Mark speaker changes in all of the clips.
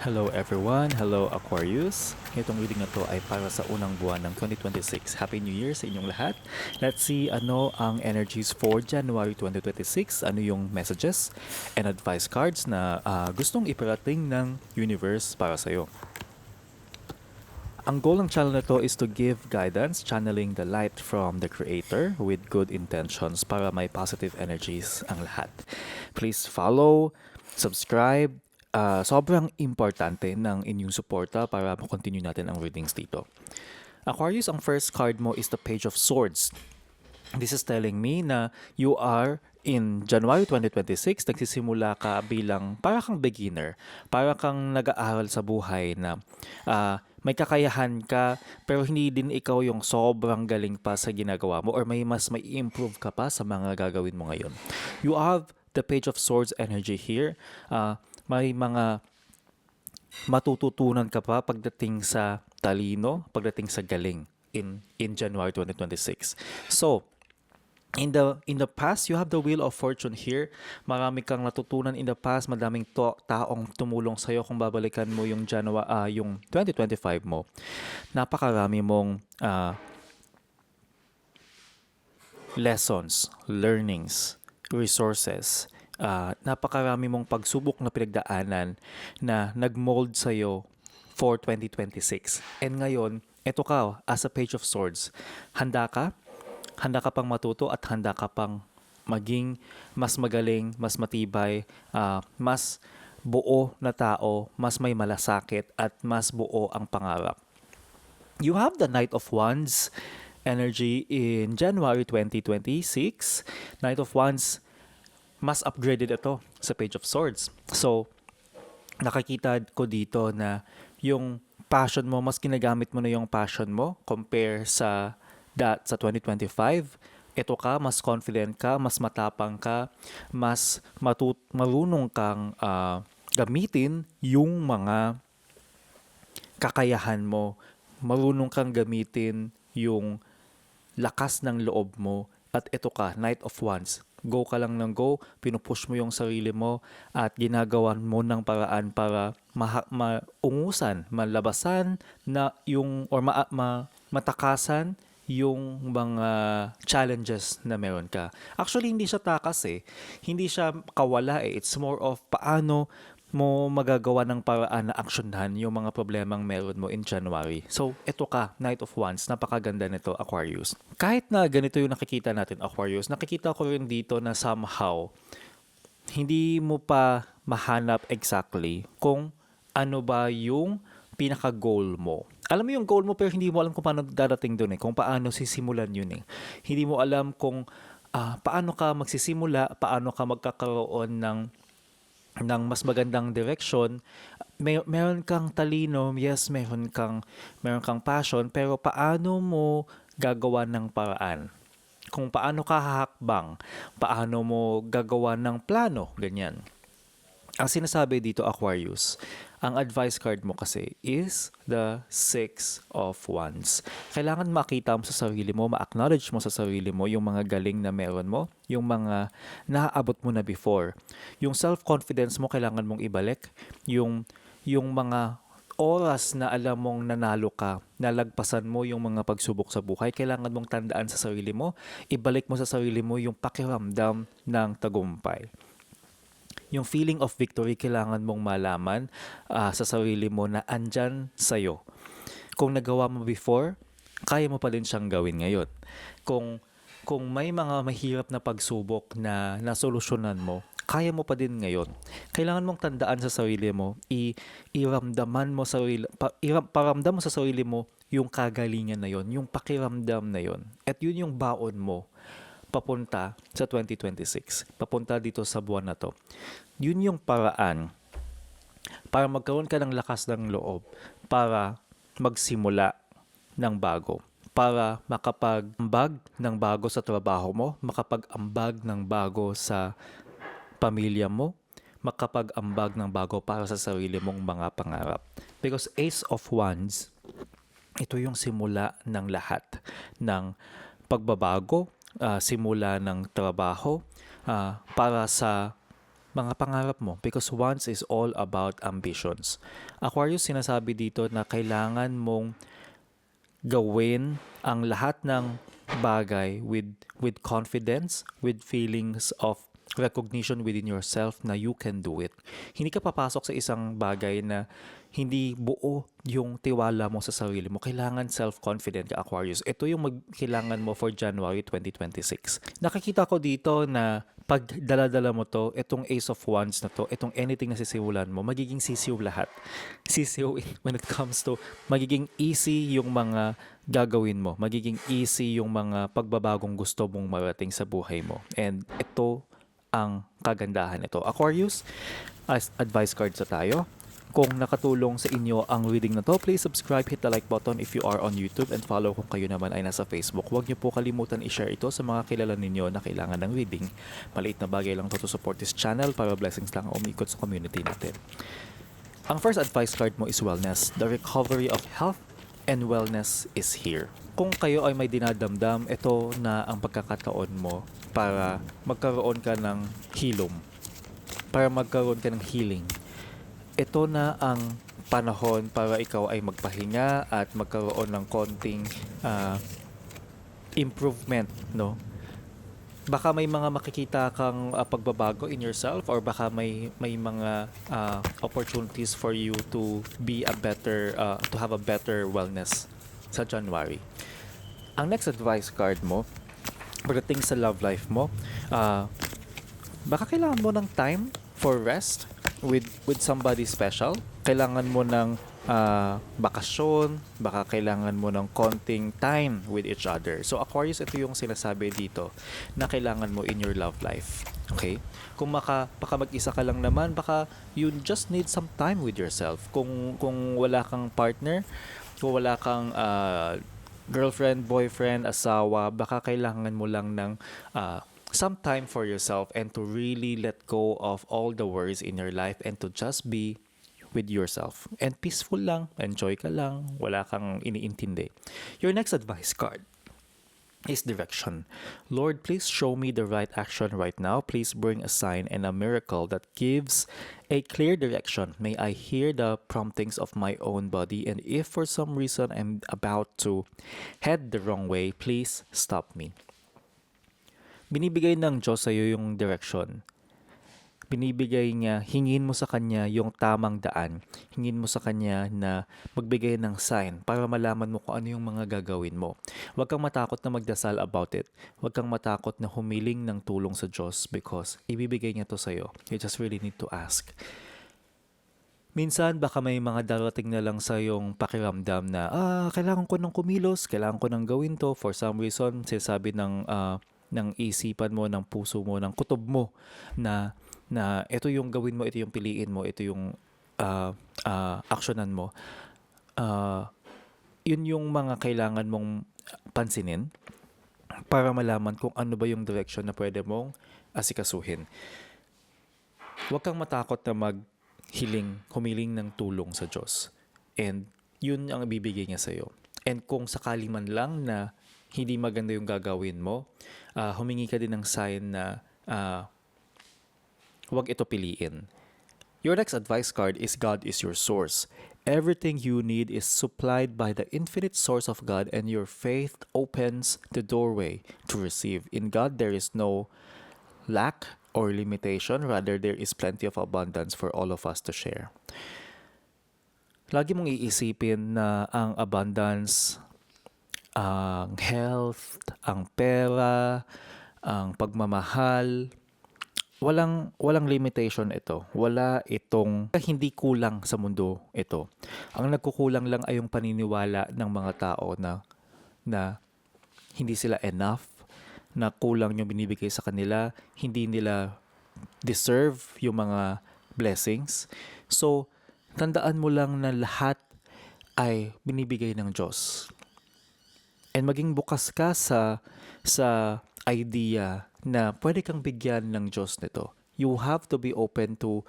Speaker 1: Hello everyone, hello Aquarius. Itong reading na to ay para sa unang buwan ng 2026. Happy New Year sa inyong lahat. Let's see ano ang energies for January 2026, ano yung messages and advice cards na gustong iparating ng universe para sa'yo. Ang goal ng channel na to is to give guidance, channeling the light from the Creator with good intentions para may positive energies ang lahat. Please follow, subscribe. Sobrang importante ng inyong suporta para makontinue natin ang readings dito. Aquarius, ang first card mo is the Page of Swords. This is telling me na you are in January 2026, nagsisimula ka bilang para kang beginner, para kang nag-aaral sa buhay na may kakayahan ka pero hindi din ikaw yung sobrang galing pa sa ginagawa mo or may improve ka pa sa mga gagawin mo ngayon. You have the Page of Swords energy here. May mga matututunan ka pa pagdating sa talino, pagdating sa galing in January 2026. So, in the past, you have the Wheel of Fortune here. Marami kang natutunan in the past, madaming taong tumulong sa iyo kung babalikan mo yung yung 2025 mo. Napakarami mong lessons, learnings, resources. Napakarami mong pagsubok na pinagdaanan na nagmold sa iyo for 2026. And ngayon, eto ka as a Page of Swords. Handa ka? Handa ka pang matuto at handa ka pang maging mas magaling, mas matibay, mas buo na tao, mas may malasakit at mas buo ang pangarap. You have the Knight of Wands energy in January 2026. Knight of Wands, mas upgraded ito sa Page of Swords. So, nakakita ko dito na yung passion mo, mas ginagamit mo na yung passion mo compare sa 2025, ito ka, mas confident ka, mas matapang ka, mas marunong kang gamitin yung mga kakayahan mo, marunong kang gamitin yung lakas ng loob mo, at ito ka, Knight of Wands. Go ka lang ng go, pinupush mo yung sarili mo at ginagawan mo ng paraan para maungusan, malabasan na yung or matakasan yung mga challenges na meron ka. Actually, hindi siya takas eh. Hindi siya kawala eh. It's more of paano mo magagawa ng paraan na aksyonan yung mga problemang meron mo in January. So, eto ka, Knight of Wands. Napakaganda nito, Aquarius. Kahit na ganito yung nakikita natin, Aquarius, nakikita ko rin dito na somehow, hindi mo pa mahanap exactly kung ano ba yung pinaka-goal mo. Alam mo yung goal mo pero hindi mo alam kung paano darating doon eh, kung paano sisimulan yun eh. Hindi mo alam kung paano ka magsisimula, paano ka magkakaroon ng mas magandang direction. Meron kang talino, yes, meron kang passion, pero paano mo gagawa ng paraan? Kung paano ka hahakbang, paano mo gagawa ng plano, ganyan. Ang sinasabi dito, Aquarius, ang advice card mo kasi is the Six of Wands. Kailangan makita mo sa sarili mo, ma-acknowledge mo sa sarili mo yung mga galing na meron mo, yung mga naaabot mo na before. Yung self-confidence mo kailangan mong ibalik, yung mga oras na alam mong nanalo ka, nalagpasan mo yung mga pagsubok sa buhay, kailangan mong tandaan sa sarili mo, ibalik mo sa sarili mo yung pakiramdam ng tagumpay. Yung feeling of victory, kailangan mong malaman sa sarili mo na andyan sa'yo. Kung nagawa mo before, kaya mo pa din siyang gawin ngayon. Kung may mga mahirap na pagsubok na nasolusyonan mo, kaya mo pa din ngayon. Kailangan mong tandaan sa sarili mo, paramdam mo sa sarili mo yung kagalingan na yon, yung pakiramdam na yon. At yun yung baon mo papunta sa 2026, papunta dito sa buwan na to. Yun yung paraan para magkaroon ka ng lakas ng loob para magsimula ng bago, para makapag-ambag ng bago sa trabaho mo, makapag-ambag ng bago sa pamilya mo, makapag-ambag ng bago para sa sarili mong mga pangarap. Because Ace of Wands, ito yung simula ng lahat ng pagbabago, simula ng trabaho para sa mga pangarap mo because wants is all about ambitions. Aquarius, sinasabi dito na kailangan mong gawin ang lahat ng bagay with confidence, with feelings of recognition within yourself na you can do it. Hindi ka papasok sa isang bagay na hindi buo yung tiwala mo sa sarili mo. Kailangan self-confident ka, Aquarius. Ito yung kailangan mo for January 2026. Nakikita ko dito na pag dala-dala mo to, itong Ace of Wands na to, itong anything na sisimulan mo, magiging sisiw lahat. Sisiw when it comes to, magiging easy yung mga gagawin mo. Magiging easy yung mga pagbabagong gusto mong marating sa buhay mo. And ito ang kagandahan nito. Aquarius, as advice card sa tayo. Kung nakatulong sa inyo ang reading na to, please subscribe, hit the like button if you are on YouTube, and follow kung kayo naman ay nasa Facebook. Huwag niyo po kalimutan i-share ito sa mga kilala ninyo na kailangan ng reading. Maliit na bagay lang to support this channel para blessings lang ang umikot sa community natin. Ang first advice card mo is wellness. The recovery of health and wellness is here. Kung kayo ay may dinadamdam, ito na ang pagkakataon mo para magkaroon ka ng hilom. Para magkaroon ka ng healing. Ito na ang panahon para ikaw ay magpahinga at magkaroon ng konting improvement, no? Baka may mga makikita kang pagbabago in yourself, or baka may mga opportunities for you to be a better to have a better wellness sa January. Ang next advice card mo pagdating sa love life mo, baka kailangan mo ng time for rest with somebody special. Kailangan mo ng bakasyon, baka kailangan mo ng konting time with each other. So Aquarius, ito yung sinasabi dito na kailangan mo in your love life. Okay? Kung baka mag-isa ka lang naman, baka you just need some time with yourself. Kung wala kang partner, kung wala kang girlfriend, boyfriend, asawa, baka kailangan mo lang ng some time for yourself and to really let go of all the worries in your life and to just be with yourself. And peaceful lang, enjoy ka lang, wala kang iniintindi. Your next advice card is direction. Lord, please show me the right action right now. Please bring a sign and a miracle that gives a clear direction. May I hear the promptings of my own body, and if for some reason I'm about to head the wrong way, please stop me. Binibigay ng Diyos sa'yo yung direction. Binibigay niya, hingin mo sa Kanya yung tamang daan. Hingin mo sa Kanya na magbigay ng sign para malaman mo kung ano yung mga gagawin mo. Huwag kang matakot na magdasal about it. Huwag kang matakot na humiling ng tulong sa Diyos because ibibigay niya to sa'yo. You just really need to ask. Minsan baka may mga darating na lang sa yung pakiramdam na kailangan ko ng kumilos, kailangan ko ng gawin to. For some reason, sinasabi ng isipan mo, ng puso mo, ng kutob mo na ito yung gawin mo, ito yung piliin mo, ito yung aksyonan mo. Yun yung mga kailangan mong pansinin para malaman kung ano ba yung direction na pwede mong asikasuhin. Huwag kang matakot na humiling ng tulong sa Diyos. And yun ang ibibigay niya sa'yo. And kung sakali man lang na hindi maganda yung gagawin mo, humingi ka din ng sign na huwag ito piliin. Your next advice card is God is your source. Everything you need is supplied by the infinite source of God, and your faith opens the doorway to receive. In God, there is no lack or limitation. Rather, there is plenty of abundance for all of us to share. Lagi mong iisipin na ang abundance, ang health, ang pera, ang pagmamahal, walang limitation ito. Wala itong hindi kulang sa mundo ito. Ang nagkukulang lang ay yung paniniwala ng mga tao na hindi sila enough, na kulang yung binibigay sa kanila, hindi nila deserve yung mga blessings. So, tandaan mo lang na lahat ay binibigay ng Diyos. And maging bukas ka sa idea na pwede kang bigyan ng Diyos nito. You have to be open to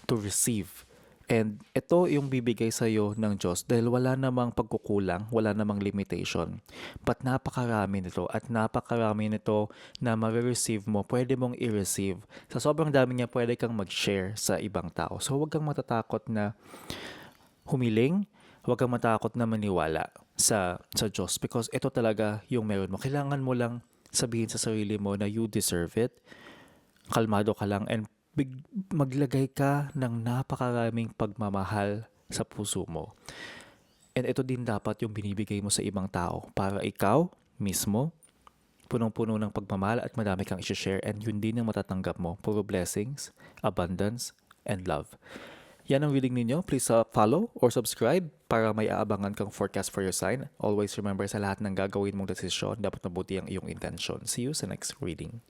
Speaker 1: receive. And ito yung bibigay sa'yo ng Diyos dahil wala namang pagkukulang, wala namang limitation. But napakarami nito at napakarami nito na ma-receive mo, pwede mong i-receive. Sa sobrang dami niya, pwede kang mag-share sa ibang tao. So huwag kang matatakot na humiling, huwag kang matakot na maniwala sa Diyos because ito talaga yung meron mo. Kailangan mo lang sabihin sa sarili mo na you deserve it, kalmado ka lang, and maglagay ka ng napakaraming pagmamahal sa puso mo. And ito din dapat yung binibigay mo sa ibang tao para ikaw mismo, punong-puno ng pagmamahal at madami kang i-share, and yun din ang matatanggap mo. Puro blessings, abundance, and love. Yan ang reading ninyo. Please follow or subscribe para may aabangan kang forecast for your sign. Always remember, sa lahat ng gagawin mong desisyon, dapat mabuti ang iyong intention. See you sa next reading.